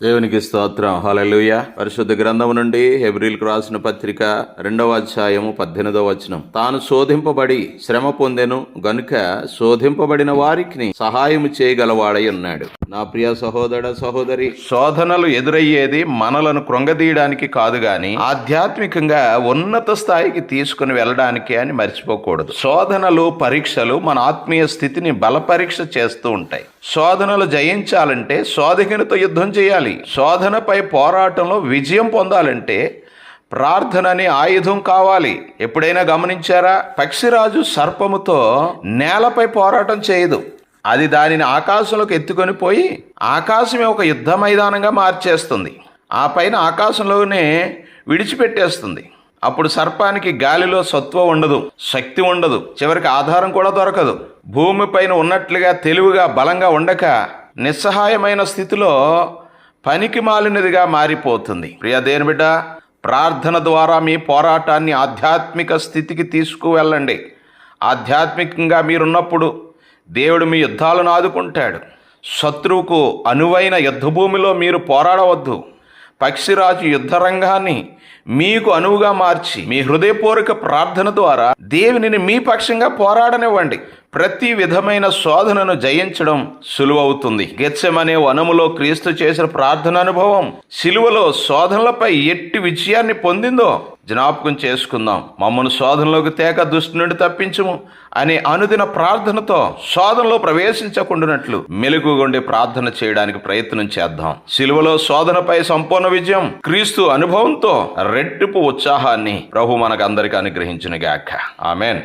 దేవునికి స్తోత్రం. హల్లెలూయా. పరిశుద్ధ గ్రంథము నుండి హెబ్రీయులకు రాసిన పత్రిక 2వ అధ్యాయము 18వ వచనం. తాను శోధింపబడి శ్రమ పొందెను గనుక శోధింపబడిన వారికి సహాయము చేయగలవాడై ఉన్నాడు. నా ప్రియ సహోదర సహోదరి, శోధనలు ఎదురయ్యేది మనలను కృంగదీయడానికి కాదు గాని ఆధ్యాత్మికంగా ఉన్నత స్థాయికి తీసుకుని వెళ్ళడానికి అని మర్చిపోకూడదు. శోధనలు, పరీక్షలు మన ఆత్మీయ స్థితిని బలపరీక్ష చేస్తూ ఉంటాయి. శోధనలు జయించాలంటే శోధకునితో యుద్ధం చేయాలి. శోధనపై పోరాటంలో విజయం పొందాలంటే ప్రార్థన అనే ఆయుధం కావాలి. ఎప్పుడైనా గమనించారా? పక్షిరాజు సర్పముతో నేలపై పోరాటం చేయదు. అది దానిని ఆకాశంలోకి ఎత్తుకొని పోయి ఆకాశమే ఒక యుద్ధ మైదానంగా మార్చేస్తుంది. ఆ పైన ఆకాశంలోనే విడిచిపెట్టేస్తుంది. అప్పుడు సర్పానికి గాలిలో సత్వం ఉండదు, శక్తి ఉండదు, చివరికి ఆధారం కూడా దొరకదు. భూమిపైన ఉన్నట్లుగా తెలివిగా బలంగా ఉండక నిస్సహాయమైన స్థితిలో పనికి మాలినదిగా మారిపోతుంది. ప్రియ దేవుని బిడ్డ, ప్రార్థన ద్వారా మీ పోరాటాన్ని ఆధ్యాత్మిక స్థితికి తీసుకువెళ్ళండి. ఆధ్యాత్మికంగా మీరున్నప్పుడు దేవుడు మీ యుద్ధాలను ఆదుకుంటాడు. శత్రువుకు అనువైన యుద్ధభూమిలో మీరు పోరాడవద్దు. పక్షిరాజు యుద్ధరంగాన్ని మీకు అనువుగా మార్చి మీ హృదయపూర్వక ప్రార్థన ద్వారా దేవునిని మీ పక్షంగా పోరాడనివ్వండి. ప్రతి విధమైన శోధనను జయించడం సులువవుతుంది. గెత్సెమనే వనములో క్రీస్తు చేసిన ప్రార్థన అనుభవం సిలువలో శోధనలపై ఎట్టి విజయాన్ని పొందిందో జ్ఞాపకం చేసుకుందాం. మమ్మను శోధనలోకి తేక దుష్టు నుండి తప్పించుము అనే అనుదిన ప్రార్థనతో శోధనలో ప్రవేశించకుండానట్లు మెలకుగొండి ప్రార్థన చేయడానికి ప్రయత్నం చేద్దాం. సిలువలో శోధనపై సంపూర్ణ విజయం, క్రీస్తు అనుభవంతో రెట్టింపు ఉత్సాహాన్ని ప్రభు మనకు అందరికీ అనుగ్రహించును గాక. ఆమెన్.